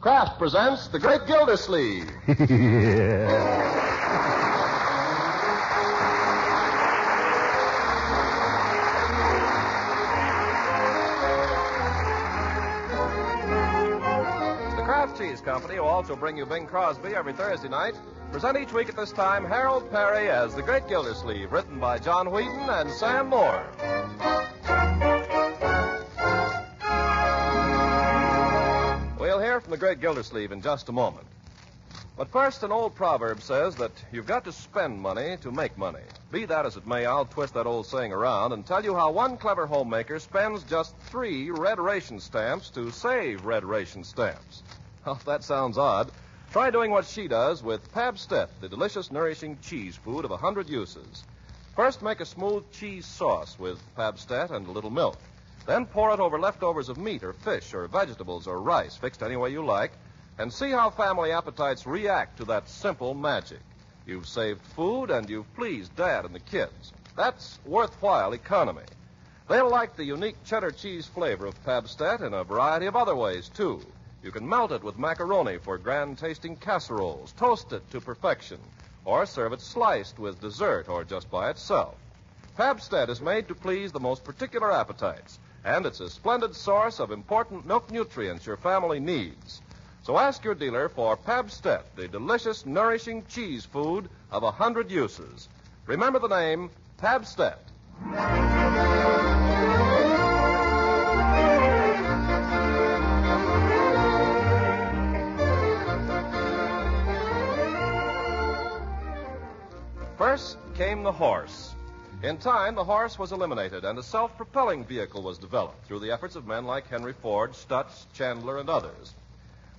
Kraft presents The Great Gildersleeve. Cheese Company, who also bring you Bing Crosby every Thursday night, present each week at this time Harold Perry as The Great Gildersleeve, written by John Wheaton and Sam Moore. We'll hear from The Great Gildersleeve in just a moment. But first, an old proverb says that you've got to spend money to make money. Be that as it may, I'll twist that old saying around and tell you how one clever homemaker spends just 3 red ration stamps to save red ration stamps. Oh, that sounds odd. Try doing what she does with Pabstet, the delicious, nourishing cheese food of 100 uses. First, make a smooth cheese sauce with Pabstet and a little milk. Then pour it over leftovers of meat or fish or vegetables or rice, fixed any way you like, and see how family appetites react to that simple magic. You've saved food and you've pleased Dad and the kids. That's worthwhile economy. They'll like the unique cheddar cheese flavor of Pabstet in a variety of other ways, too. You can melt it with macaroni for grand-tasting casseroles, toast it to perfection, or serve it sliced with dessert or just by itself. Pabstet is made to please the most particular appetites, and it's a splendid source of important milk nutrients your family needs. So ask your dealer for Pabstet, the delicious, nourishing cheese food of 100 uses. Remember the name, Pabstet. First came the horse. In time, the horse was eliminated, and a self-propelling vehicle was developed through the efforts of men like Henry Ford, Stutz, Chandler, and others.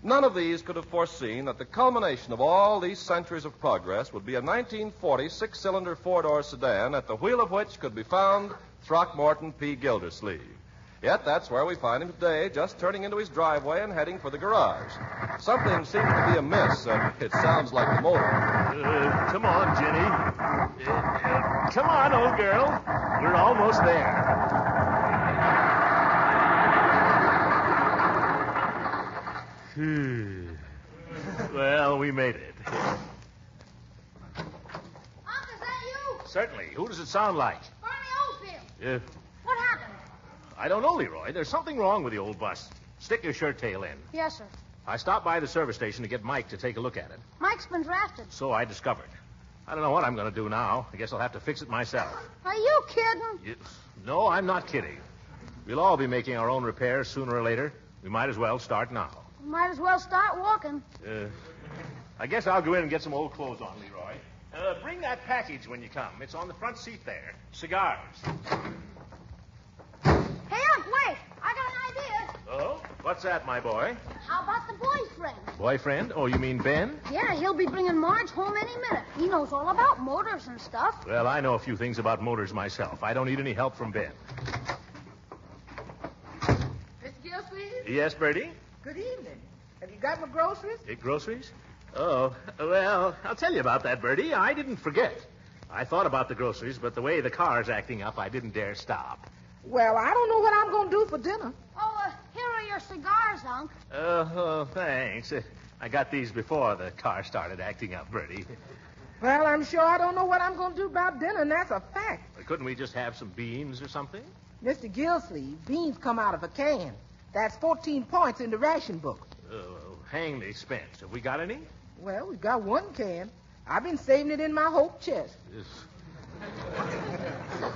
None of these could have foreseen that the culmination of all these centuries of progress would be a 1940 6-cylinder four-door sedan at the wheel of which could be found Throckmorton P. Gildersleeve. Yet that's where we find him today, just turning into his driveway and heading for the garage. Something seems to be amiss, and it sounds like the motor. Come on, Jenny. Come on, old girl. We're almost there. Well, we made it. Unc, is that you? Certainly. Who does it sound like? Barney Oldfield. What happened? I don't know, Leroy. There's something wrong with the old bus. Stick your shirt tail in. Yes, sir. I stopped by the service station to get Mike to take a look at it. Mike's been drafted. So I discovered. I don't know what I'm going to do now. I guess I'll have to fix it myself. Are you kidding? No, I'm not kidding. We'll all be making our own repairs sooner or later. We might as well start now. Might as well start walking. I guess I'll go in and get some old clothes on, Leroy. Bring that package when you come. It's on the front seat there. Cigars. Hey, Unc, wait. I got an idea. Oh? What's that, my boy? How about the boyfriend? Boyfriend? Oh, you mean Ben? Yeah, he'll be bringing Marge home any minute. He knows all about motors and stuff. Well, I know a few things about motors myself. I don't need any help from Ben. Mr. Gildersleeve? Yes, Bertie? Good evening. Have you got my groceries? Groceries? Oh, well, I'll tell you about that, Bertie. I didn't forget. I thought about the groceries, but the way the car's acting up, I didn't dare stop. Well, I don't know what I'm going to do for dinner. Oh, here are your cigars, Unc. Thanks. I got these before the car started acting up, Bertie. Well, I'm sure I don't know what I'm going to do about dinner, and that's a fact. Couldn't we just have some beans or something? Mr. Gildersleeve, beans come out of a can. That's 14 points in the ration book. Hang the expense. Have we got any? Well, we've got 1 can. I've been saving it in my hope chest.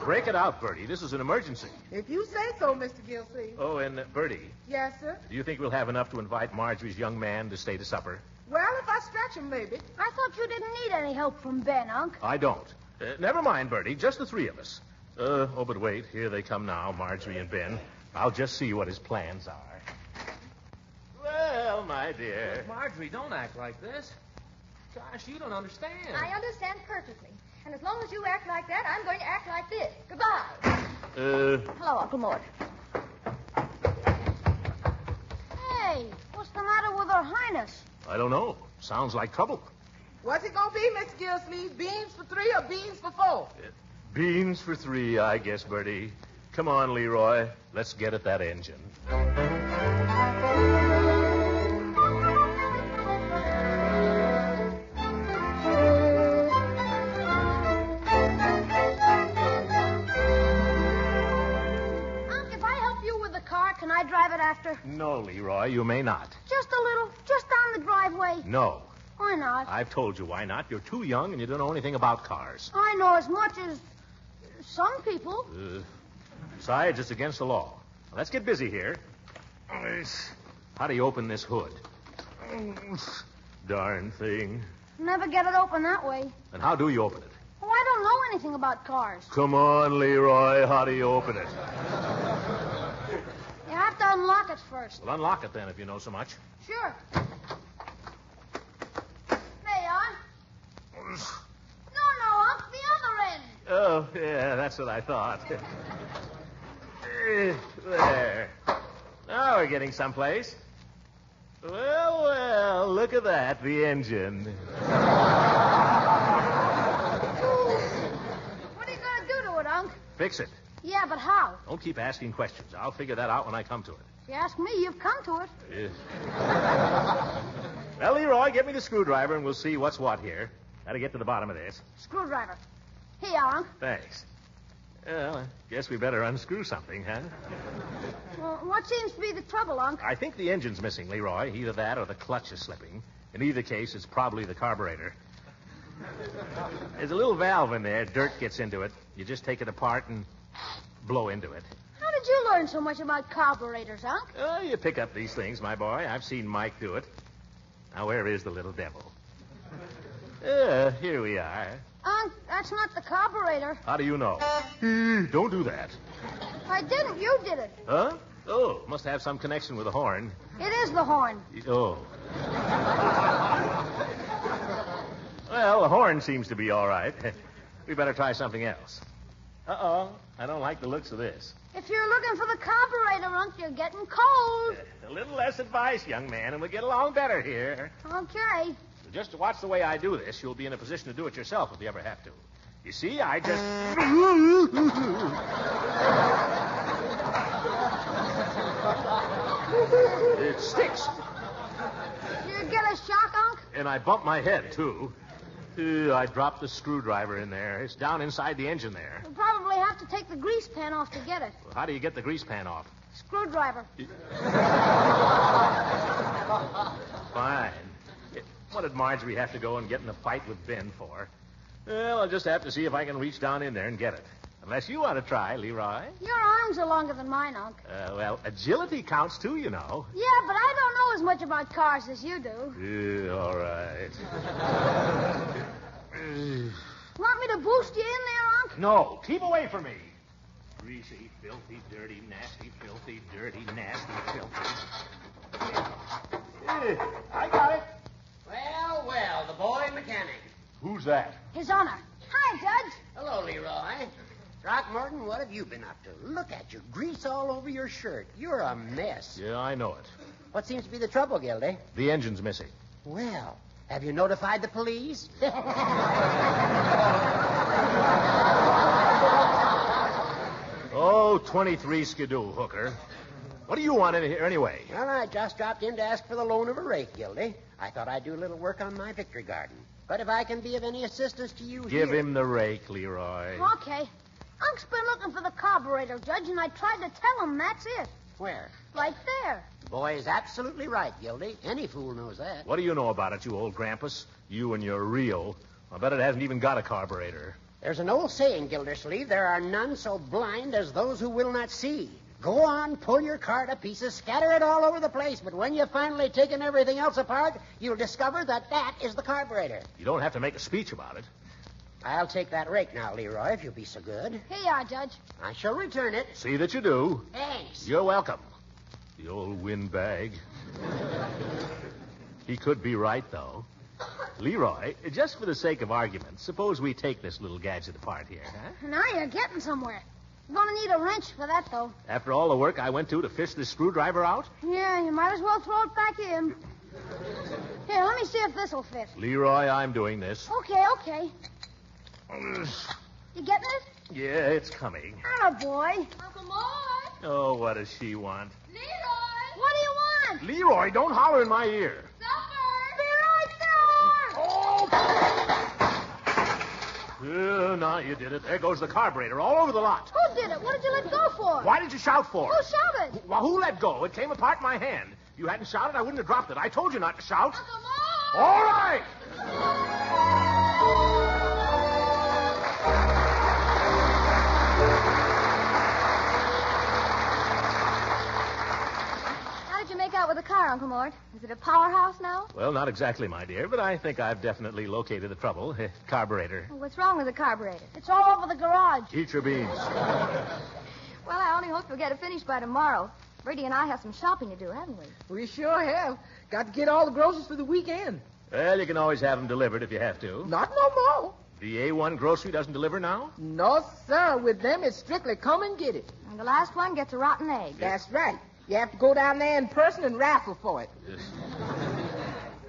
Break it out, Bertie. This is an emergency. If you say so, Mr. Gildersleeve. Oh, and Bertie. Yes, sir? Do you think we'll have enough to invite Marjorie's young man to stay to supper? Well, if I stretch him, maybe. I thought you didn't need any help from Ben, Unc. I don't. Never mind, Bertie. Just the 3 of us. But wait. Here they come now, Marjorie and Ben. I'll just see what his plans are. Well, my dear. Marjorie, don't act like this. Gosh, you don't understand. I understand perfectly. And as long as you act like that, I'm going to act like this. Goodbye. Hello, Uncle Mort. Hey, what's the matter with Her Highness? I don't know. Sounds like trouble. What's it going to be, Mr. Gildersleeve? Beans for 3 or beans for 4? Beans for 3, I guess, Bertie. Come on, Leroy. Let's get at that engine. No, Leroy, you may not. Just a little. Just down the driveway. No. Why not? I've told you why not. You're too young and you don't know anything about cars. I know as much as some people. Besides, it's against the law. Let's get busy here. How do you open this hood? Darn thing. Never get it open that way. And how do you open it? Oh, I don't know anything about cars. Come on, Leroy. How do you open it? You have to unlock it first. Well, unlock it then if you know so much. Sure. There you are. No, Unc, the other end. Oh, yeah, that's what I thought. There. Now we're getting someplace. Well, look at that, the engine. What are you going to do to it, Unc? Fix it. Yeah, but how? Don't keep asking questions. I'll figure that out when I come to it. If you ask me, you've come to it. Well, Leroy, get me the screwdriver and we'll see what's what here. Got to get to the bottom of this. Screwdriver. Here you are, Unc. Thanks. Well, I guess we better unscrew something, huh? Well, what seems to be the trouble, Unc? I think the engine's missing, Leroy. Either that or the clutch is slipping. In either case, it's probably the carburetor. There's a little valve in there. Dirt gets into it. You just take it apart and blow into it. How did you learn so much about carburetors, Unc? Oh, you pick up these things, my boy. I've seen Mike do it. Now, where is the little devil? Here we are. Unc, that's not the carburetor. How do you know? Don't do that. I didn't. You did it. Huh? Oh, must have some connection with the horn. It is the horn. Oh. Well, the horn seems to be all right. We better try something else. Uh-oh. I don't like the looks of this. If you're looking for the carburetor, Unc, you're getting cold. A little less advice, young man, and we'll get along better here. Okay. Just to watch the way I do this, you'll be in a position to do it yourself if you ever have to. You see, I just... It sticks. Did you get a shock, Unc? And I bumped my head, too. I dropped the screwdriver in there. It's down inside the engine there. You'll probably have to take the grease pan off to get it. Well, how do you get the grease pan off? Screwdriver. Fine. What did Marjorie have to go and get in a fight with Ben for? Well, I'll just have to see if I can reach down in there and get it. Unless you want to try, Leroy. Your arms are longer than mine, Unc. Well, agility counts, too, you know. Yeah, but I don't know as much about cars as you do. All right. Want me to boost you in there, Unc? No, keep away from me. Greasy, filthy, dirty, nasty, filthy, dirty, nasty, filthy. I got it. Well, the boy mechanic. Who's that? His Honor. Hi, Judge. Hello, Leroy. Throckmorton, what have you been up to? Look at you. Grease all over your shirt. You're a mess. Yeah, I know it. What seems to be the trouble, Gildy? The engine's missing. Well, have you notified the police? Oh, 23 skidoo, hooker. What do you want in here anyway? Well, I just dropped in to ask for the loan of a rake, Gildy. I thought I'd do a little work on my victory garden. But if I can be of any assistance to you Give here... him the rake, Leroy. Okay. Unc's been looking for the carburetor, Judge, and I tried to tell him that's it. Where? Right there. The boy is absolutely right, Gildy. Any fool knows that. What do you know about it, you old grampus? You and your reel. I bet it hasn't even got a carburetor. There's an old saying, Gildersleeve, there are none so blind as those who will not see. Go on, pull your car to pieces, scatter it all over the place, but when you've finally taken everything else apart, you'll discover that that is the carburetor. You don't have to make a speech about it. I'll take that rake now, Leroy, if you'll be so good. Here you are, Judge. I shall return it. See that you do. Thanks. You're welcome. The old windbag. He could be right, though. Leroy, just for the sake of argument, suppose we take this little gadget apart here, huh? Now you're getting somewhere. You're going to need a wrench for that, though. After all the work I went to fish this screwdriver out? Yeah, you might as well throw it back in. Here, let me see if this will fit. Leroy, I'm doing this. Okay. You getting it? Yeah, it's coming. Boy. Uncle Mort. Oh, what does she want? Leroy. What do you want? Leroy, don't holler in my ear. Supper. Be right there. Oh! No, you did it. There goes the carburetor all over the lot. Who did it? What did you let go for? Why did you shout for Who it? shouted? Well, who let go? It came apart in my hand. If you hadn't shouted, I wouldn't have dropped it. I told you not to shout. Uncle Mort! All right. How did you make out with the car, Uncle Mort? Is it a powerhouse now? Well, not exactly, my dear, but I think I've definitely located the trouble. Carburetor. Well, what's wrong with the carburetor? It's all over the garage. Eat your beans. Well, I only hope you'll get it finished by tomorrow. Brady and I have some shopping to do, haven't we? We sure have. Got to get all the groceries for the weekend. Well, you can always have them delivered if you have to. Not no more. The A1 grocery doesn't deliver now? No, sir. With them, it's strictly come and get it. And the last one gets a rotten egg. That's right. You have to go down there in person and raffle for it. Yes.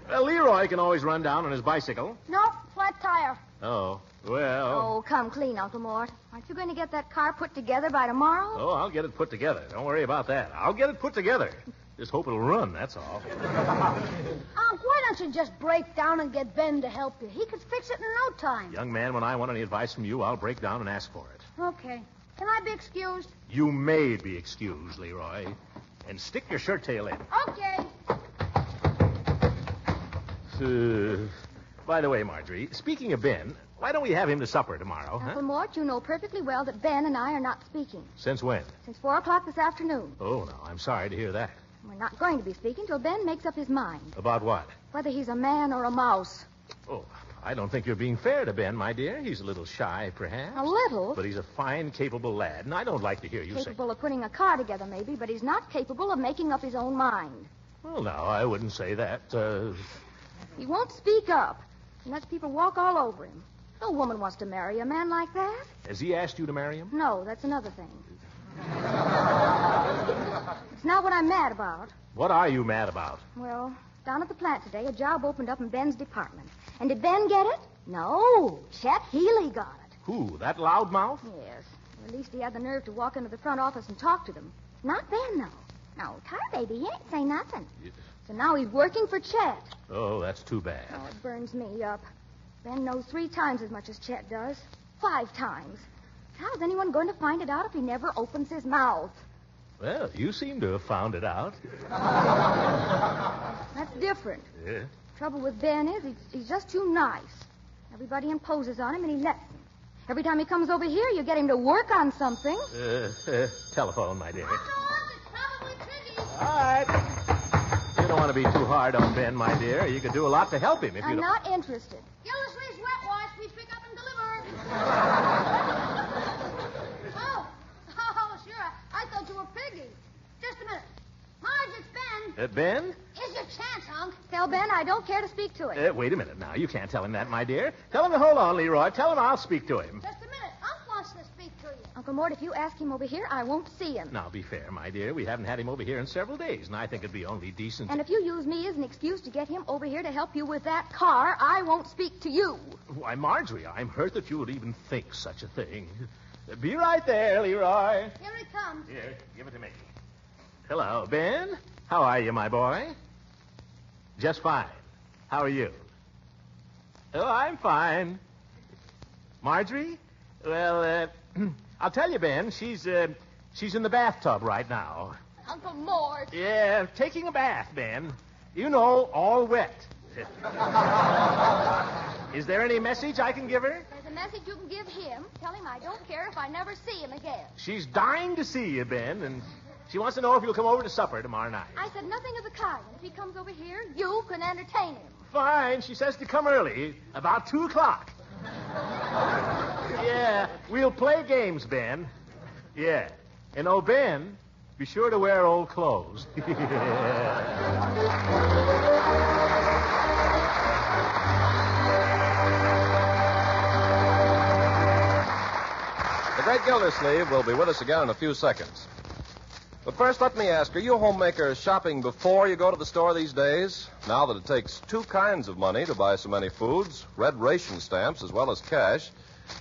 Well, Leroy can always run down on his bicycle. Nope, flat tire. Oh, well. Oh, come clean, Uncle Mort. Aren't you going to get that car put together by tomorrow? Oh, I'll get it put together. Don't worry about that. I'll get it put together. Just hope it'll run, that's all. Unc, why don't you just break down and get Ben to help you? He could fix it in no time. Young man, when I want any advice from you, I'll break down and ask for it. Okay. Can I be excused? You may be excused, Leroy. And stick your shirt tail in. Okay. By the way, Marjorie, speaking of Ben, why don't we have him to supper tomorrow, huh? Uncle Mort, you know perfectly well that Ben and I are not speaking. Since when? Since 4 o'clock this afternoon. Oh, no, I'm sorry to hear that. We're not going to be speaking till Ben makes up his mind. About what? Whether he's a man or a mouse. Oh, I don't think you're being fair to Ben, my dear. He's a little shy, perhaps. A little? But he's a fine, capable lad, and I don't like to hear you say... Capable of putting a car together, maybe, but he's not capable of making up his own mind. Well, no, I wouldn't say that. He won't speak up. He lets people walk all over him. No woman wants to marry a man like that. Has he asked you to marry him? No, that's another thing. It's not what I'm mad about. What are you mad about? Well, down at the plant today, a job opened up in Ben's department. And did Ben get it? No. Chet Healy got it. Who, that loudmouth? Yes. Or at least he had the nerve to walk into the front office and talk to them. Not Ben, though. No, Tar Baby, he ain't say nothing. Yes. So now he's working for Chet. Oh, that's too bad. Oh, it burns me up. Ben knows 3 times as much as Chet does. 5 times. How's anyone going to find it out if he never opens his mouth? Well, you seem to have found it out. That's different. Yeah. Trouble with Ben is he's just too nice. Everybody imposes on him and he lets them. Every time he comes over here, you get him to work on something. Telephone, my dear. Uncle, it's probably Piggy. All right. You don't want to be too hard on Ben, my dear. You could do a lot to help him if you I'm don't... not interested. Gildersleeve's wet wash. Please pick up and deliver. Oh, sure. I thought you were Piggy. Just a minute. Marge, it's Ben. Ben? Here's your chance, Unc. Tell Ben I don't care to speak to him. Wait a minute now. You can't tell him that, my dear. Tell him to hold on, Leroy. Tell him I'll speak to him. Just a minute. Unc wants to speak to you. Uncle Mort, if you ask him over here, I won't see him. Now, be fair, my dear. We haven't had him over here in several days, and I think it'd be only decent... And if you use me as an excuse to get him over here to help you with that car, I won't speak to you. Why, Marjorie, I'm hurt that you would even think such a thing. Be right there, Leroy. Here he comes. Here, give it to me. Hello, Ben. How are you, my boy? Just fine. How are you? Oh, I'm fine. Marjorie? Well, I'll tell you, Ben, she's in the bathtub right now. Uncle Mort. Yeah, taking a bath, Ben. You know, all wet. Is there any message I can give her? There's a message you can give him. Tell him I don't care if I never see him again. She's dying to see you, Ben, and she wants to know if you'll come over to supper tomorrow night. I said nothing of the kind. If he comes over here, you can entertain him. Fine. She says to come early, about 2 o'clock. Yeah, we'll play games, Ben. Yeah. And, oh, Ben, be sure to wear old clothes. The great Gildersleeve will be with us again in a few seconds. But first, let me ask, are you homemakers shopping before you go to the store these days? Now that it takes 2 kinds of money to buy so many foods, red ration stamps as well as cash,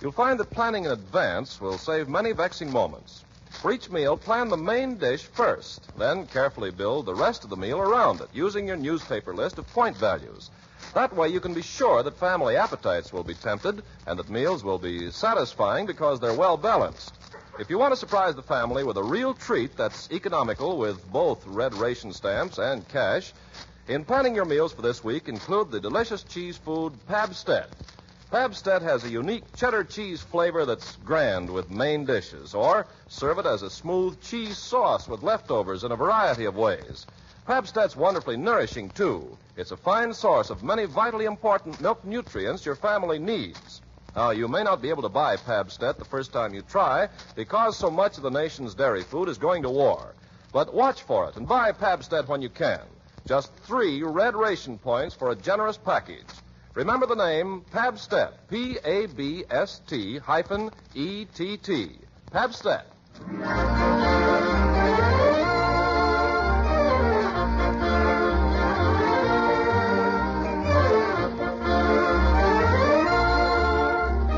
you'll find that planning in advance will save many vexing moments. For each meal, plan the main dish first. Then carefully build the rest of the meal around it, using your newspaper list of point values. That way you can be sure that family appetites will be tempted and that meals will be satisfying because they're well balanced. If you want to surprise the family with a real treat that's economical with both red ration stamps and cash, in planning your meals for this week, include the delicious cheese food Pabstet. Pabstet has a unique cheddar cheese flavor that's grand with main dishes, or serve it as a smooth cheese sauce with leftovers in a variety of ways. Pabstet's wonderfully nourishing, too. It's a fine source of many vitally important milk nutrients your family needs. Now, you may not be able to buy Pabstet the first time you try because so much of the nation's dairy food is going to war. But watch for it and buy Pabstet when you can. Just 3 red ration points for a generous package. Remember the name Pabstet, Pabst-ETT. Pabstet.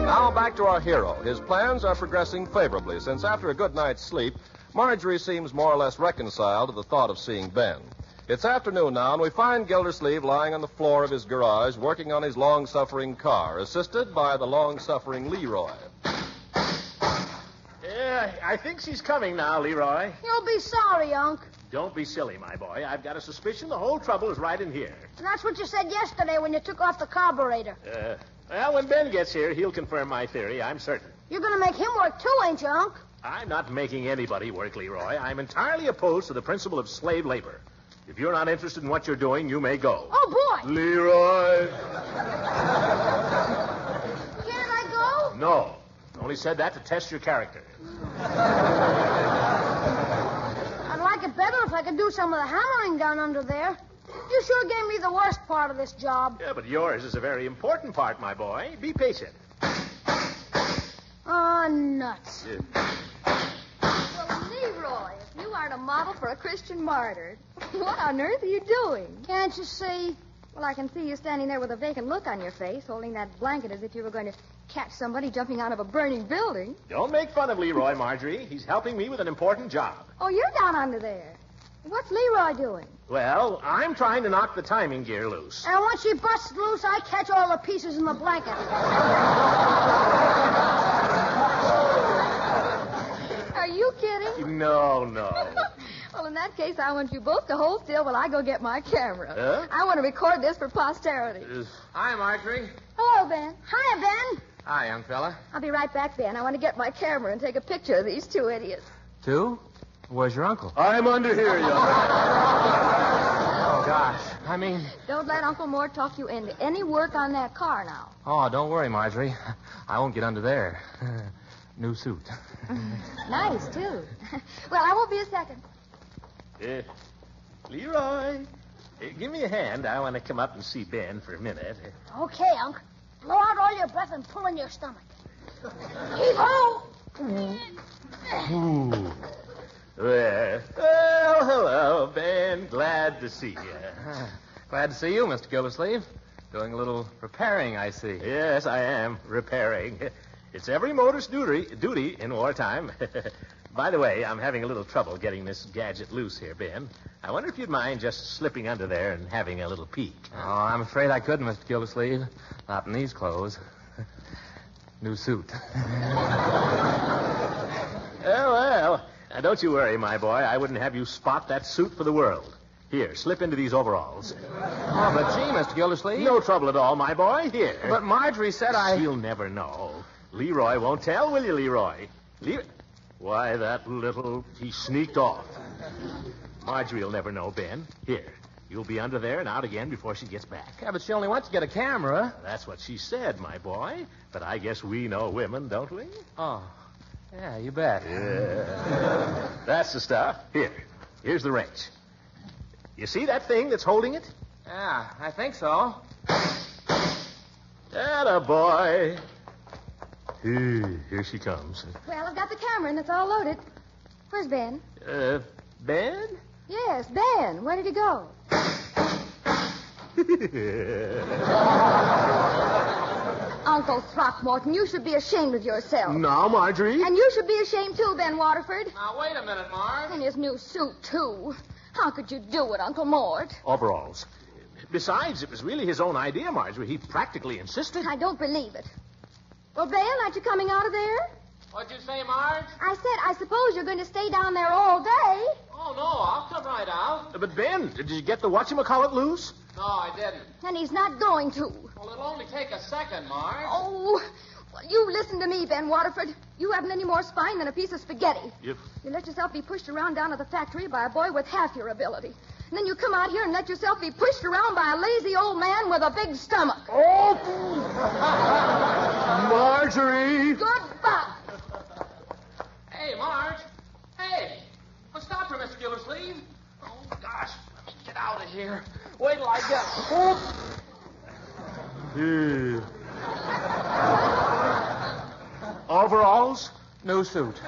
Now back to our hero. His plans are progressing favorably since after a good night's sleep, Marjorie seems more or less reconciled to the thought of seeing Ben. It's afternoon now, and we find Gildersleeve lying on the floor of his garage working on his long-suffering car, assisted by the long-suffering Leroy. Yeah, I think she's coming now, Leroy. You'll be sorry, Unc. Don't be silly, my boy. I've got a suspicion the whole trouble is right in here. And that's what you said yesterday when you took off the carburetor. Well, when Ben gets here, he'll confirm my theory, I'm certain. You're going to make him work too, ain't you, Unc? I'm not making anybody work, Leroy. I'm entirely opposed to the principle of slave labor. If you're not interested in what you're doing, you may go. Oh, boy. Leroy! Can't I go? No. Only said that to test your character. I'd like it better if I could do some of the hammering down under there. You sure gave me the worst part of this job. Yeah, but yours is a very important part, my boy. Be patient. Oh, nuts. Well, Leroy, if you aren't a model for a Christian martyr, what on earth are you doing? Can't you see? Well, I can see you standing there with a vacant look on your face, holding that blanket as if you were going to catch somebody jumping out of a burning building. Don't make fun of Leroy, Marjorie. He's helping me with an important job. Oh, you're down under there. What's Leroy doing? Well, I'm trying to knock the timing gear loose. And once she busts loose, I catch all the pieces in the blanket. Are you kidding? No. Well, in that case, I want you both to hold still while I go get my camera. Huh? I want to record this for posterity. Hi, Marjorie. Hello, Ben. Hiya, Ben. Hi, young fella. I'll be right back, Ben. I want to get my camera and take a picture of these 2 idiots. 2? Where's your uncle? I'm under here, young man. Oh, gosh. I mean... Don't let Uncle Mort talk you into any work on that car now. Oh, don't worry, Marjorie. I won't get under there. New suit. Nice, too. Well, I won't be a second. Leroy, give me a hand. I want to come up and see Ben for a minute. Okay, Unc. Blow out all your breath and pull in your stomach. Heave-ho! Ooh. Well, hello, Ben. Glad to see you. Glad to see you, Mr. Gildersleeve. Doing a little repairing, I see. Yes, I am repairing. It's every motorist's duty in wartime. By the way, I'm having a little trouble getting this gadget loose here, Ben. I wonder if you'd mind just slipping under there and having a little peek. Oh, I'm afraid I couldn't, Mr. Gildersleeve. Not in these clothes. New suit. Well, now, don't you worry, my boy. I wouldn't have you spot that suit for the world. Here, slip into these overalls. Oh, but gee, Mr. Gildersleeve. No trouble at all, my boy. Here. But Marjorie said You'll never know. Leroy won't tell, will you, Leroy? Why, that little... He sneaked off. Marjorie will never know, Ben. Here, you'll be under there and out again before she gets back. Yeah, but she only went to get a camera. That's what she said, my boy. But I guess we know women, don't we? Oh, yeah, you bet. Yeah. That's the stuff. Here's the wrench. You see that thing that's holding it? Yeah, I think so. Atta boy. Here she comes. Well, I've got the camera and it's all loaded. Where's Ben? Ben? Yes, Ben. Where did he go? Uncle Throckmorton, you should be ashamed of yourself. Now, Marjorie. And you should be ashamed, too, Ben Waterford. Now, wait a minute, Marge. In his new suit, too. How could you do it, Uncle Mort? Overalls. Besides, it was really his own idea, Marjorie. He practically insisted. I don't believe it. Well, Ben, aren't you coming out of there? What'd you say, Marge? I said, I suppose you're going to stay down there all day. Oh, no, I'll come right out. But, Ben, did you get the whatchamacallit loose? No, I didn't. And he's not going to. Well, it'll only take a second, Marge. Oh, well, you listen to me, Ben Waterford. You haven't any more spine than a piece of spaghetti. Yep. You let yourself be pushed around down at the factory by a boy with half your ability. And then you come out here and let yourself be pushed around by a lazy old man with a big stomach. Oh! Marjorie! Goodbye. Hey, Marge. Hey. Well, stop for Mr. Gildersleeve. Oh, gosh. Let me get out of here. Wait till I get... Overalls? New suit.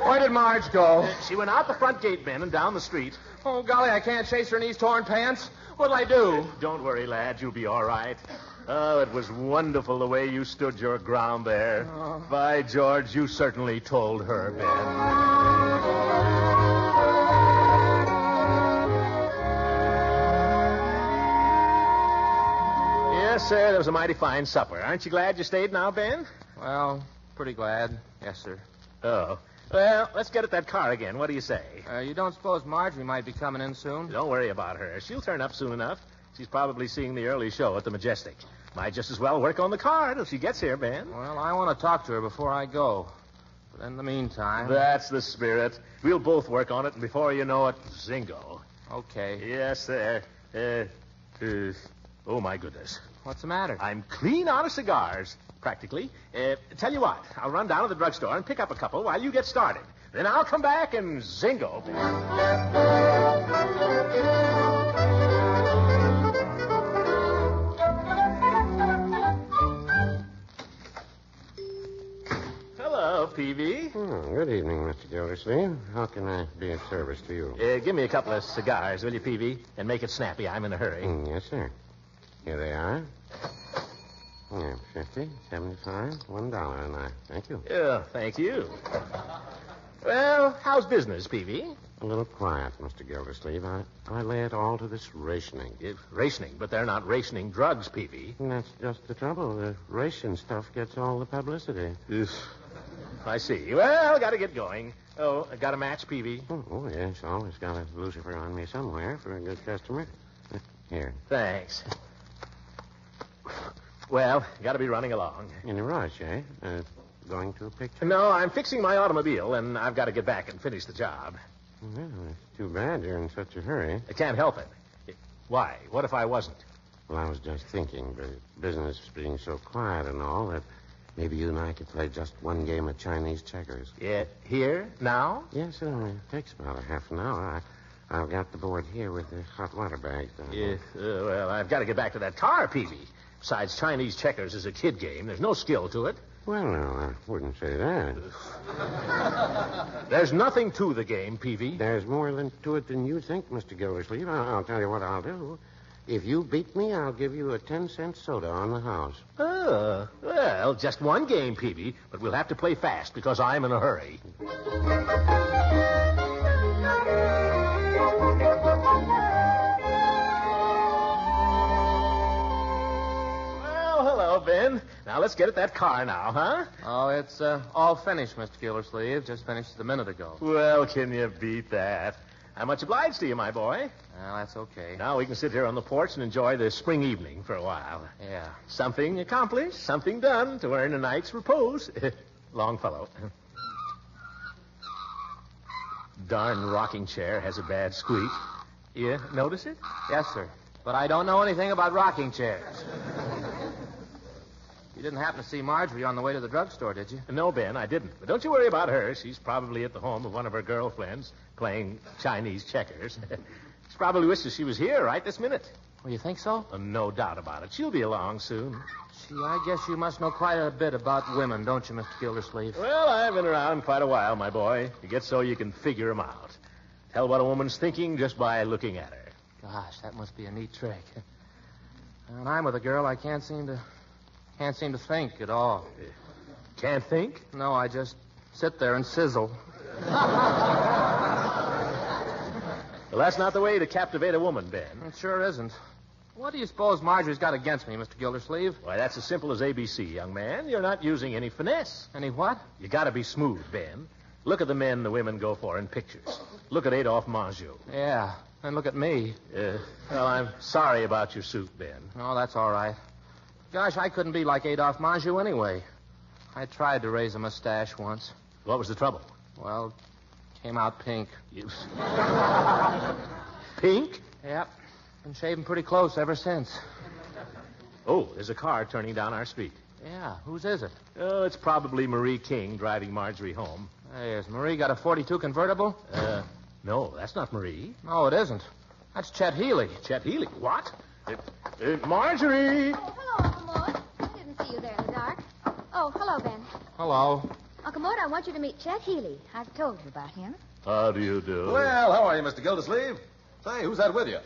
Where did Marge go? She went out the front gate, Ben, and down the street. Oh, golly, I can't chase her in these torn pants. What'll I do? Don't worry, lad. You'll be all right. Oh, it was wonderful the way you stood your ground there. By George, you certainly told her, Ben. Yes, sir, that was a mighty fine supper. Aren't you glad you stayed now, Ben? Well, pretty glad. Yes, sir. Oh. Well, let's get at that car again. What do you say? You don't suppose Marjorie might be coming in soon? Don't worry about her. She'll turn up soon enough. She's probably seeing the early show at the Majestic. Might just as well work on the car till she gets here, Ben. Well, I want to talk to her before I go. But in the meantime... That's the spirit. We'll both work on it, and before you know it, zingo. Okay. Yes, sir. Oh, my goodness. What's the matter? I'm clean out of cigars, practically. Tell you what, I'll run down to the drugstore and pick up a couple while you get started. Then I'll come back and zingo. Hello, Peavy. Good evening, Mr. Gildersleeve. How can I be of service to you? Give me a couple of cigars, will you, Peavy? And make it snappy. I'm in a hurry. Yes, sir. Here they are. Yeah, 50, 75, $1, and I thank you. Yeah, thank you. Well, how's business, Peavy? A little quiet, Mr. Gildersleeve. I lay it all to this rationing. Rationing, but they're not rationing drugs, Peavy. And that's just the trouble. The ration stuff gets all the publicity. I see. Well, got to get going. Oh, got a match, Peavy? Oh, yes. Always got a lucifer on me somewhere for a good customer. Here. Thanks. Well, got to be running along. In a rush, eh? Going to a picture? No, I'm fixing my automobile, and I've got to get back and finish the job. Well, it's too bad you're in such a hurry. I can't help it. Why? What if I wasn't? Well, I was just thinking, business being so quiet and all, that maybe you and I could play just one game of Chinese checkers. Yeah, here? Now? Yes, sir. It takes about a half an hour. I've got the board here with the hot water bags down there. Well, I've got to get back to that car, Peavy. Besides, Chinese checkers is a kid game. There's no skill to it. Well, no, I wouldn't say that. There's nothing to the game, Peavy. There's more to it than you think, Mr. Gildersleeve. I'll tell you what I'll do. If you beat me, I'll give you a 10-cent soda on the house. Oh, well, just one game, Peavy, but we'll have to play fast because I'm in a hurry. Hello, Ben. Now, let's get at that car now, huh? Oh, it's all finished, Mr. Gildersleeve. Just finished a minute ago. Well, can you beat that? I'm much obliged to you, my boy. Well, that's okay. Now we can sit here on the porch and enjoy the spring evening for a while. Yeah. Something accomplished, something done to earn a night's repose. Longfellow. Darn rocking chair has a bad squeak. You notice it? Yes, sir. But I don't know anything about rocking chairs. You didn't happen to see Marjorie on the way to the drugstore, did you? No, Ben, I didn't. But don't you worry about her. She's probably at the home of one of her girlfriends playing Chinese checkers. She probably wishes she was here right this minute. Oh, you think so? No doubt about it. She'll be along soon. Gee, I guess you must know quite a bit about women, don't you, Mr. Gildersleeve? Well, I've been around quite a while, my boy. You get so you can figure 'em out. Tell what a woman's thinking just by looking at her. Gosh, that must be a neat trick. When I'm with a girl, I can't seem to think at all. Can't think? No, I just sit there and sizzle. Well, that's not the way to captivate a woman, Ben. It sure isn't. What do you suppose Marjorie's got against me, Mr. Gildersleeve? Why, that's as simple as ABC, young man. You're not using any finesse. Any what? You gotta be smooth, Ben. Look at the men the women go for in pictures. Look at Adolphe Marjot. Yeah, and look at me. Well, I'm sorry about your suit, Ben. Oh, that's all right. Gosh, I couldn't be like Adolphe Marjot anyway. I tried to raise a mustache once. What was the trouble? Well, came out pink. Pink? Yep. Been shaving pretty close ever since. Oh, there's a car turning down our street. Yeah, whose is it? Oh, it's probably Marie King driving Marjorie home. Hey, has Marie got a 42 convertible? No, that's not Marie. No, it isn't. That's Chet Healy. Chet Healy? What? Marjorie! Oh, hello, Uncle Maude. I didn't see you there in the dark. Oh, hello, Ben. Hello. Uncle Maude, I want you to meet Chet Healy. I've told you about him. How do you do? Well, how are you, Mr. Gildersleeve? Say, who's that with you?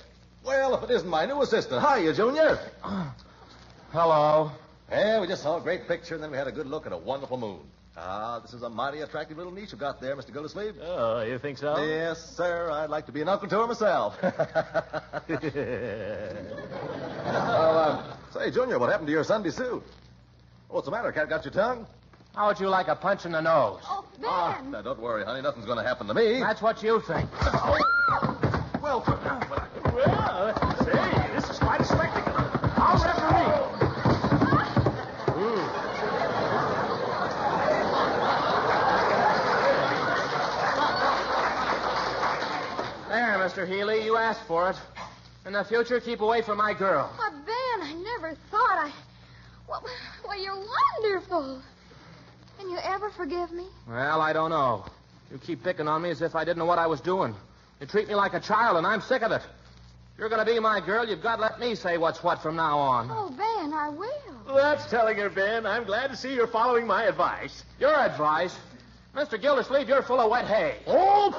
Well, if it isn't my new assistant. Hiya, Junior. Hello. Yeah, we just saw a great picture, and then we had a good look at a wonderful moon. This is a mighty attractive little niece you've got there, Mr. Gildersleeve. Oh, you think so? Yes, sir. I'd like to be an uncle to her myself. Say, Junior, what happened to your Sunday suit? What's the matter? Cat got your tongue? How would you like a punch in the nose? Oh, Ben. Now, don't worry, honey. Nothing's going to happen to me. That's what you think. Well, Say, this is quite a spectacle. I'll referee. There, Mr. Healy, you asked for it. In the future, keep away from my girl. Why, Ben, I never thought Well, you're wonderful. Can you ever forgive me? Well, I don't know. You keep picking on me as if I didn't know what I was doing. You treat me like a child, and I'm sick of it. If you're going to be my girl, you've got to let me say what's what from now on. Oh, Ben, I will. Well, that's telling her, Ben. I'm glad to see you're following my advice. Your advice? Mr. Gildersleeve, you're full of wet hay. Oh!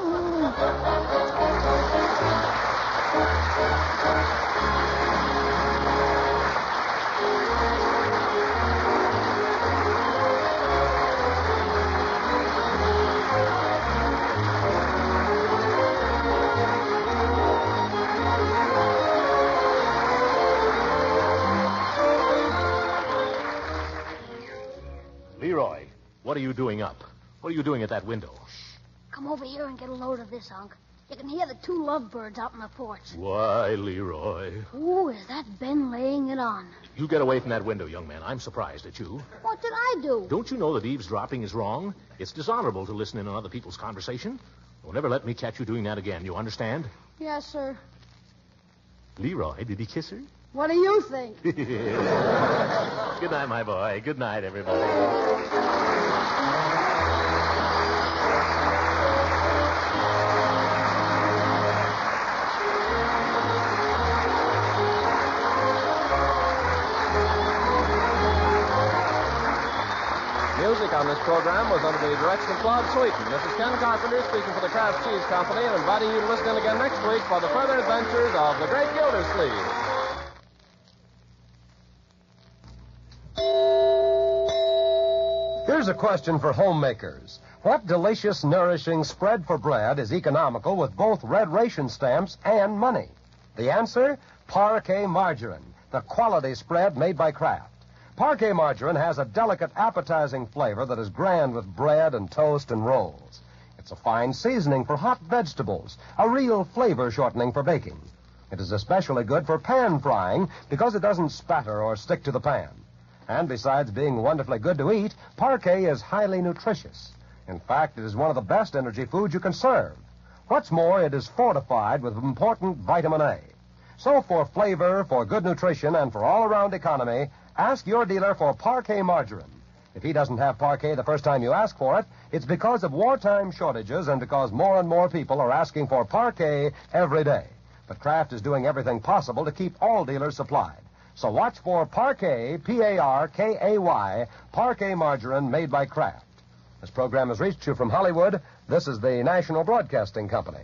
Leroy, what are you doing up? What are you doing at that window? Come over here and get a load of this, Unc. You can hear the two lovebirds out on the porch. Why, Leroy? Ooh, is that Ben laying it on? You get away from that window, young man. I'm surprised at you. What did I do? Don't you know that eavesdropping is wrong? It's dishonorable to listen in on other people's conversation. Don't ever let me catch you doing that again. You understand? Yes, sir. Leroy, did he kiss her? What do you think? Good night, my boy. Good night, everybody. Music on this program was under the direction of Claude Sweeten. This is Ken Carpenter speaking for the Kraft Cheese Company and inviting you to listen in again next week for the further adventures of the great Gildersleeve. Here's a question for homemakers. What delicious, nourishing spread for bread is economical with both red ration stamps and money? The answer? Parquet margarine, the quality spread made by Kraft. Parquet margarine has a delicate, appetizing flavor that is grand with bread and toast and rolls. It's a fine seasoning for hot vegetables, a real flavor shortening for baking. It is especially good for pan frying because it doesn't spatter or stick to the pan. And besides being wonderfully good to eat, Parquet is highly nutritious. In fact, it is one of the best energy foods you can serve. What's more, it is fortified with important vitamin A. So for flavor, for good nutrition, and for all-around economy, ask your dealer for Parquet margarine. If he doesn't have Parquet the first time you ask for it, it's because of wartime shortages and because more and more people are asking for Parquet every day. But Kraft is doing everything possible to keep all dealers supplied. So watch for Parquet, P-A-R-K-A-Y, Parquet margarine made by Kraft. This program has reached you from Hollywood. This is the National Broadcasting Company.